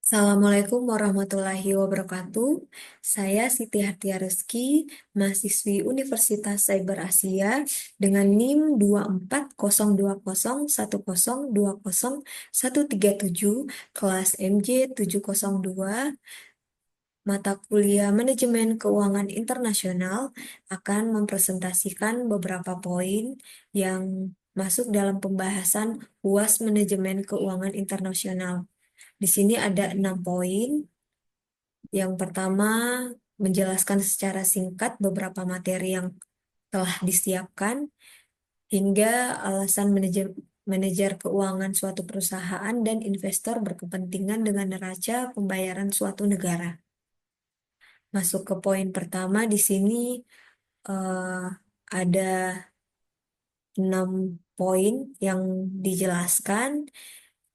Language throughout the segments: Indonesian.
Assalamualaikum warahmatullahi wabarakatuh. Saya Siti Hartia Reski, mahasiswi Universitas Cyber Asia dengan NIM 24020101037 kelas MJ 702, mata kuliah Manajemen Keuangan Internasional akan mempresentasikan beberapa poin yang masuk dalam pembahasan UAS Manajemen Keuangan Internasional. Di sini ada 6 poin. Yang pertama, menjelaskan secara singkat beberapa materi yang telah disiapkan hingga alasan manajer keuangan suatu perusahaan dan investor berkepentingan dengan neraca pembayaran suatu negara. Masuk ke poin pertama di sini eh, ada 6 poin yang dijelaskan.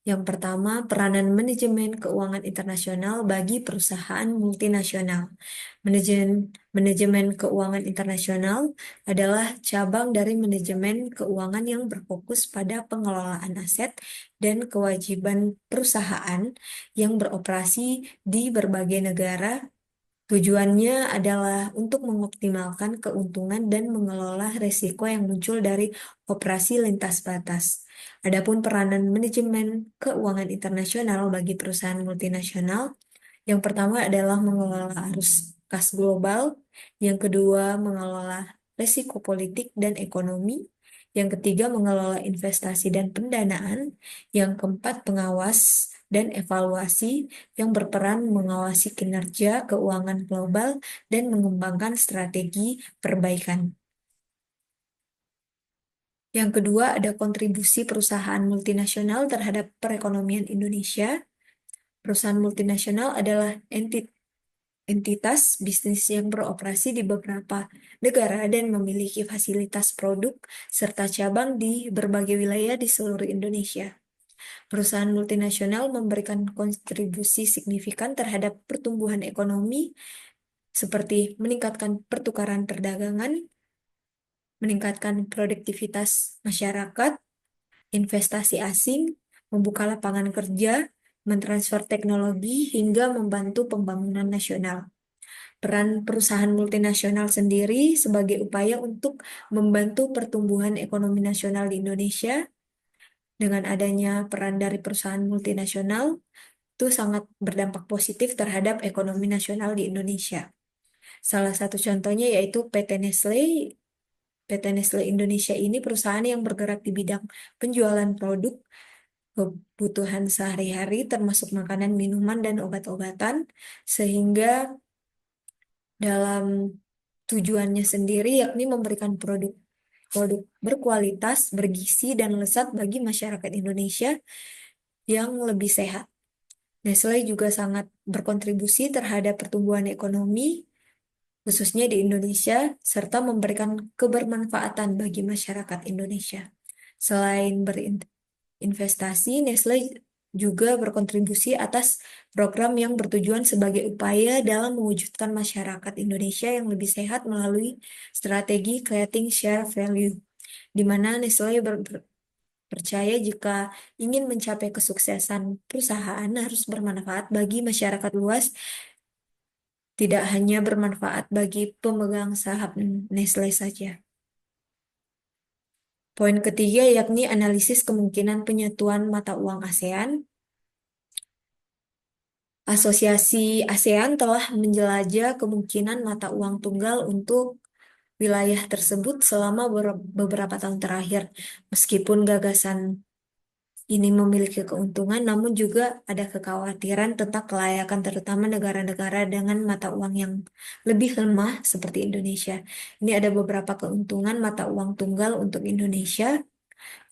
Yang pertama, peranan manajemen keuangan internasional bagi perusahaan multinasional. Manajemen, manajemen keuangan internasional adalah cabang dari manajemen keuangan yang berfokus pada pengelolaan aset dan kewajiban perusahaan yang beroperasi di berbagai negara. Tujuannya adalah untuk mengoptimalkan keuntungan dan mengelola risiko yang muncul dari operasi lintas batas. Adapun peranan manajemen keuangan internasional bagi perusahaan multinasional, yang pertama adalah mengelola arus kas global, yang kedua mengelola risiko politik dan ekonomi, yang ketiga mengelola investasi dan pendanaan, yang keempat pengawas dan evaluasi yang berperan mengawasi kinerja keuangan global dan mengembangkan strategi perbaikan. Yang kedua ada kontribusi perusahaan multinasional terhadap perekonomian Indonesia. Perusahaan multinasional adalah entitas bisnis yang beroperasi di beberapa negara dan memiliki fasilitas produk serta cabang di berbagai wilayah di seluruh Indonesia. Perusahaan multinasional memberikan kontribusi signifikan terhadap pertumbuhan ekonomi seperti meningkatkan pertukaran perdagangan, meningkatkan produktivitas masyarakat, investasi asing, membuka lapangan kerja, mentransfer teknologi, hingga membantu pembangunan nasional. Peran perusahaan multinasional sendiri sebagai upaya untuk membantu pertumbuhan ekonomi nasional di Indonesia. Dengan adanya peran dari perusahaan multinasional, itu sangat berdampak positif terhadap ekonomi nasional di Indonesia. Salah satu contohnya yaitu PT Nestle. PT Nestle Indonesia ini perusahaan yang bergerak di bidang penjualan produk kebutuhan sehari-hari termasuk makanan, minuman, dan obat-obatan, sehingga dalam tujuannya sendiri yakni memberikan produk berkualitas, bergizi, dan lezat bagi masyarakat Indonesia yang lebih sehat. Nestle juga sangat berkontribusi terhadap pertumbuhan ekonomi, khususnya di Indonesia, serta memberikan kebermanfaatan bagi masyarakat Indonesia. Selain berinvestasi, Nestle juga berkontribusi atas program yang bertujuan sebagai upaya dalam mewujudkan masyarakat Indonesia yang lebih sehat melalui strategi creating share value, di mana Nestle percaya jika ingin mencapai kesuksesan perusahaan harus bermanfaat bagi masyarakat luas, tidak hanya bermanfaat bagi pemegang saham Nestle saja. Poin ketiga yakni analisis kemungkinan penyatuan mata uang ASEAN. Asosiasi ASEAN telah menjelajah kemungkinan mata uang tunggal untuk wilayah tersebut selama beberapa tahun terakhir. Meskipun gagasan ini memiliki keuntungan, namun juga ada kekhawatiran tentang kelayakan terutama negara-negara dengan mata uang yang lebih lemah seperti Indonesia. Ini ada beberapa keuntungan mata uang tunggal untuk Indonesia.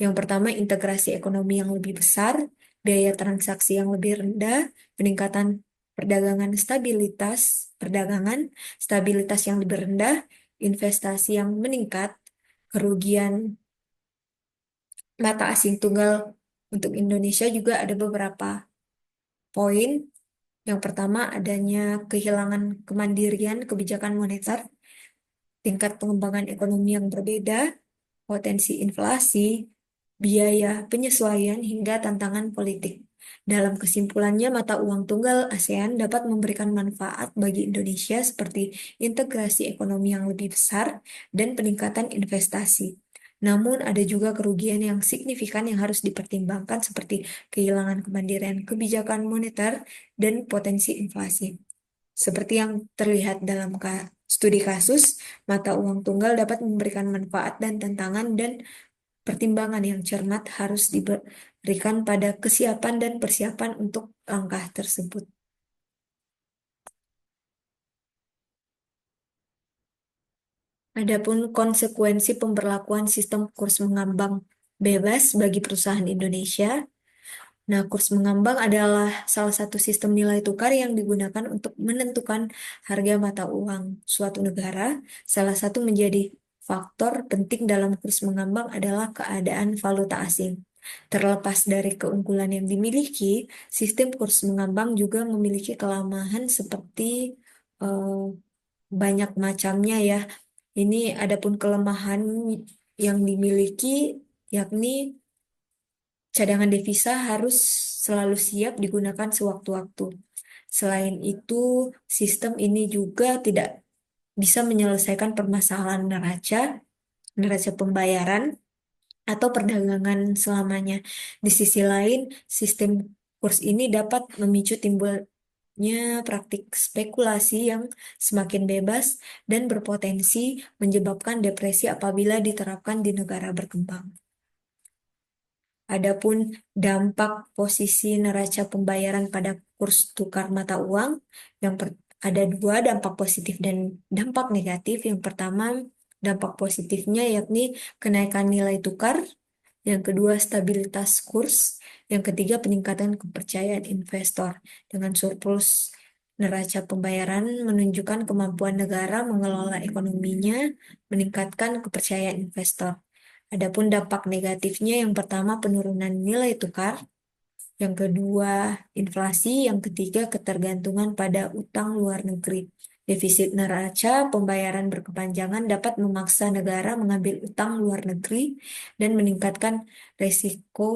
Yang pertama, integrasi ekonomi yang lebih besar, biaya transaksi yang lebih rendah, peningkatan perdagangan, stabilitas yang lebih rendah, investasi yang meningkat, kerugian mata asing tunggal untuk Indonesia juga ada beberapa poin. Yang pertama, adanya kehilangan kemandirian kebijakan moneter, tingkat pengembangan ekonomi yang berbeda, potensi inflasi, biaya penyesuaian, hingga tantangan politik. Dalam kesimpulannya, mata uang tunggal ASEAN dapat memberikan manfaat bagi Indonesia seperti integrasi ekonomi yang lebih besar dan peningkatan investasi. Namun, ada juga kerugian yang signifikan yang harus dipertimbangkan seperti kehilangan kemandirian kebijakan moneter dan potensi inflasi. Seperti yang terlihat dalam studi kasus, mata uang tunggal dapat memberikan manfaat dan tantangan dan pertimbangan yang cermat harus diberikan pada kesiapan dan persiapan untuk langkah tersebut. Adapun konsekuensi pemberlakuan sistem kurs mengambang bebas bagi perusahaan Indonesia. Nah, kurs mengambang adalah salah satu sistem nilai tukar yang digunakan untuk menentukan harga mata uang suatu negara. Salah satu menjadi faktor penting dalam kurs mengambang adalah keadaan valuta asing. Terlepas dari keunggulan yang dimiliki, sistem kurs mengambang juga memiliki kelemahan seperti eh, banyak macamnya ya. Ini adapun kelemahan yang dimiliki yakni cadangan devisa harus selalu siap digunakan sewaktu-waktu. Selain itu, sistem ini juga tidak bisa menyelesaikan permasalahan neraca pembayaran, atau perdagangan selamanya. Di sisi lain, sistem kurs ini dapat memicu timbulnya praktik spekulasi yang semakin bebas dan berpotensi menyebabkan depresi apabila diterapkan di negara berkembang. Adapun dampak posisi neraca pembayaran pada kurs tukar mata uang, ada dua dampak positif dan dampak negatif. Yang pertama, dampak positifnya yakni kenaikan nilai tukar. Yang kedua, stabilitas kurs. Yang ketiga, peningkatan kepercayaan investor. Dengan surplus neraca pembayaran menunjukkan kemampuan negara mengelola ekonominya, meningkatkan kepercayaan investor. Adapun dampak negatifnya, yang pertama penurunan nilai tukar, yang kedua inflasi, yang ketiga ketergantungan pada utang luar negeri. Defisit neraca pembayaran berkepanjangan dapat memaksa negara mengambil utang luar negeri dan meningkatkan resiko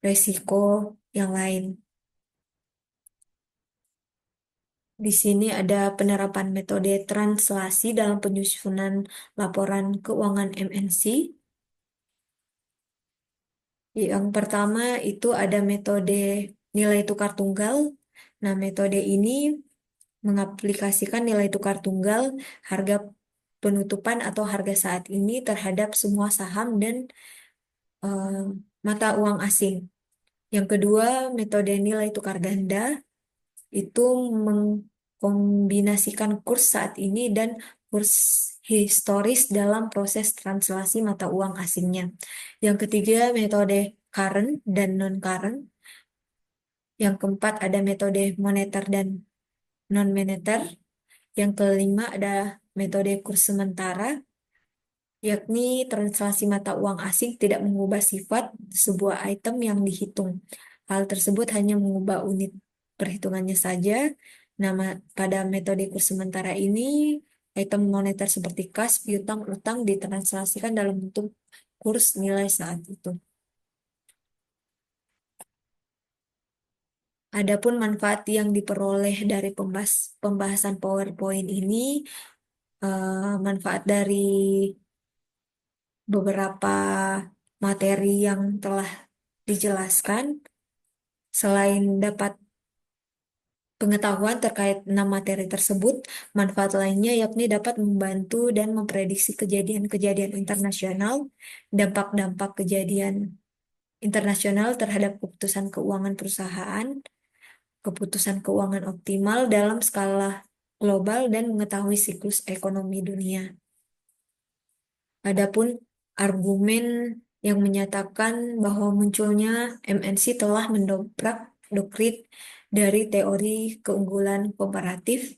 resiko yang lain. Di sini ada penerapan metode translasi dalam penyusunan laporan keuangan MNC. Yang pertama itu ada metode nilai tukar tunggal. Nah, metode ini mengaplikasikan nilai tukar tunggal harga penutupan atau harga saat ini terhadap semua saham dan eh, mata uang asing. Yang kedua, metode nilai tukar ganda itu mengkombinasikan kurs saat ini dan kurs historis dalam proses translasi mata uang asingnya. Yang ketiga, metode current dan non-current. Yang keempat, ada metode moneter dan non-moneter. Yang kelima, ada metode kurs sementara, yakni translasi mata uang asing tidak mengubah sifat sebuah item yang dihitung. Hal tersebut hanya mengubah unit perhitungannya saja. Nama pada metode kurs sementara ini, item moneter seperti kas, piutang, utang ditranslasikan dalam bentuk kurs nilai saat itu. Adapun manfaat yang diperoleh dari pembahasan PowerPoint ini, manfaat dari beberapa materi yang telah dijelaskan, selain dapat pengetahuan terkait 6 materi tersebut, manfaat lainnya yakni dapat membantu dan memprediksi kejadian-kejadian internasional, dampak-dampak kejadian internasional terhadap keputusan keuangan perusahaan, keputusan keuangan optimal dalam skala global, dan mengetahui siklus ekonomi dunia. Adapun argumen yang menyatakan bahwa munculnya MNC telah mendobrak doktrin dari teori keunggulan komparatif.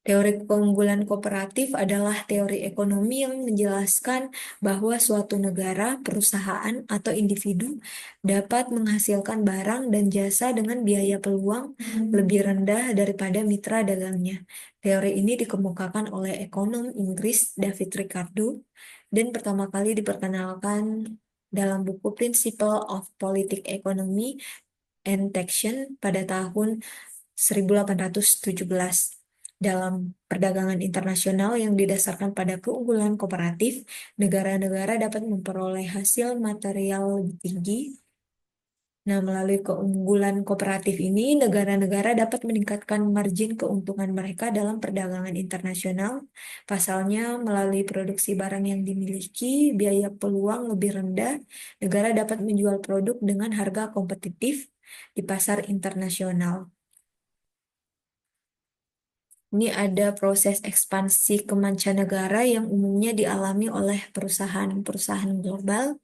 Teori keunggulan komparatif adalah teori ekonomi yang menjelaskan bahwa suatu negara, perusahaan, atau individu dapat menghasilkan barang dan jasa dengan biaya peluang lebih rendah daripada mitra dagangnya. Teori ini dikemukakan oleh ekonom Inggris David Ricardo dan pertama kali diperkenalkan dalam buku Principle of Politic Economy and Taxation pada tahun 1817. Dalam perdagangan internasional yang didasarkan pada keunggulan kooperatif, negara-negara dapat memperoleh hasil material lebih tinggi. Nah, melalui keunggulan kooperatif ini, negara-negara dapat meningkatkan margin keuntungan mereka dalam perdagangan internasional. Pasalnya, melalui produksi barang yang dimiliki, biaya peluang lebih rendah, negara dapat menjual produk dengan harga kompetitif di pasar internasional. Ini ada proses ekspansi ke mancanegara yang umumnya dialami oleh perusahaan-perusahaan global.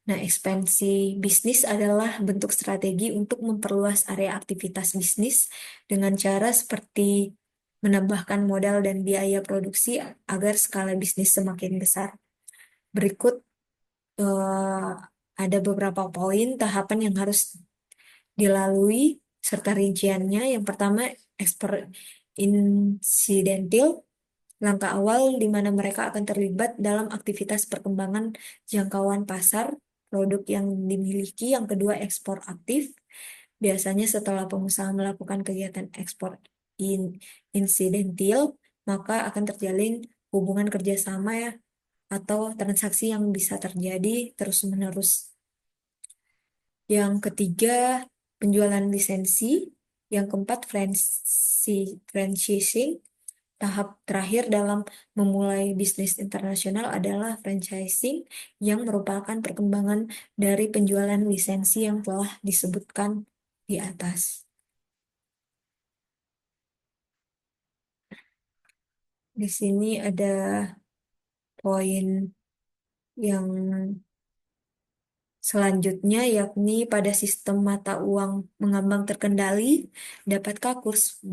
Nah, ekspansi bisnis adalah bentuk strategi untuk memperluas area aktivitas bisnis dengan cara seperti menambahkan modal dan biaya produksi agar skala bisnis semakin besar. Berikut eh, ada beberapa poin tahapan yang harus dilalui serta rinciannya. Yang pertama, ekspor insidentil, langkah awal di mana mereka akan terlibat dalam aktivitas perkembangan jangkauan pasar produk yang dimiliki. Yang kedua, ekspor aktif. Biasanya setelah pengusaha melakukan kegiatan ekspor insidentil, maka akan terjalin hubungan kerjasama ya, atau transaksi yang bisa terjadi terus-menerus. Yang ketiga, penjualan lisensi. Yang keempat, franchising. Tahap terakhir dalam memulai bisnis internasional adalah franchising, yang merupakan perkembangan dari penjualan lisensi yang telah disebutkan di atas. Di sini ada poin yang selanjutnya, yakni pada sistem mata uang mengambang terkendali, dapatkah kurs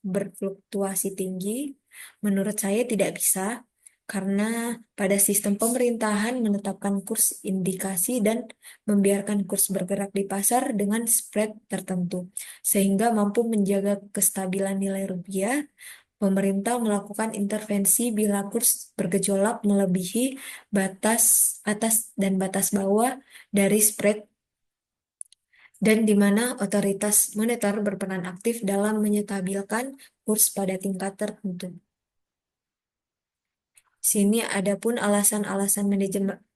berfluktuasi tinggi? Menurut saya tidak bisa, karena pada sistem pemerintahan menetapkan kurs indikasi dan membiarkan kurs bergerak di pasar dengan spread tertentu, sehingga mampu menjaga kestabilan nilai rupiah. Pemerintah melakukan intervensi bila kurs bergejolak melebihi batas atas dan batas bawah dari spread, dan di mana otoritas moneter berperan aktif dalam menyetabilkan kurs pada tingkat tertentu. Sini ada pun alasan-alasan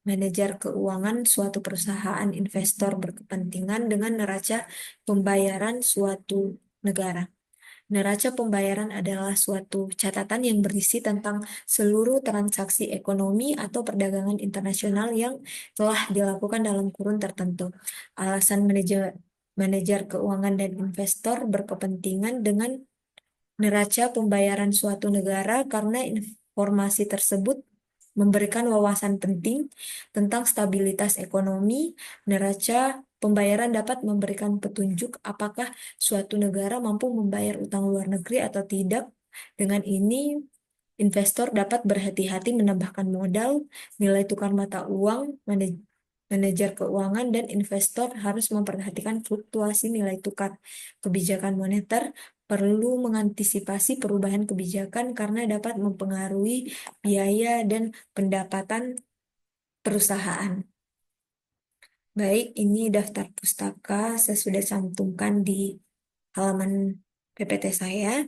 manajer keuangan suatu perusahaan investor berkepentingan dengan neraca pembayaran suatu negara. Neraca pembayaran adalah suatu catatan yang berisi tentang seluruh transaksi ekonomi atau perdagangan internasional yang telah dilakukan dalam kurun tertentu. Alasan manajer keuangan dan investor berkepentingan dengan neraca pembayaran suatu negara karena informasi tersebut memberikan wawasan penting tentang stabilitas ekonomi. Neraca pembayaran dapat memberikan petunjuk apakah suatu negara mampu membayar utang luar negeri atau tidak. Dengan ini, investor dapat berhati-hati menambahkan modal. Nilai tukar mata uang, manajer keuangan, dan investor harus memperhatikan fluktuasi nilai tukar. Kebijakan moneter perlu mengantisipasi perubahan kebijakan karena dapat mempengaruhi biaya dan pendapatan perusahaan. Baik, ini daftar pustaka saya sudah cantumkan di halaman PPT saya.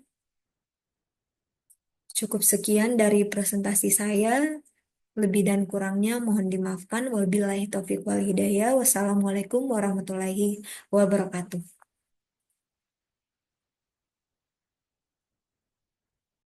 Cukup sekian dari presentasi saya. Lebih dan kurangnya mohon dimaafkan. Wabillahi taufiq wal hidayah. Wassalamualaikum warahmatullahi wabarakatuh.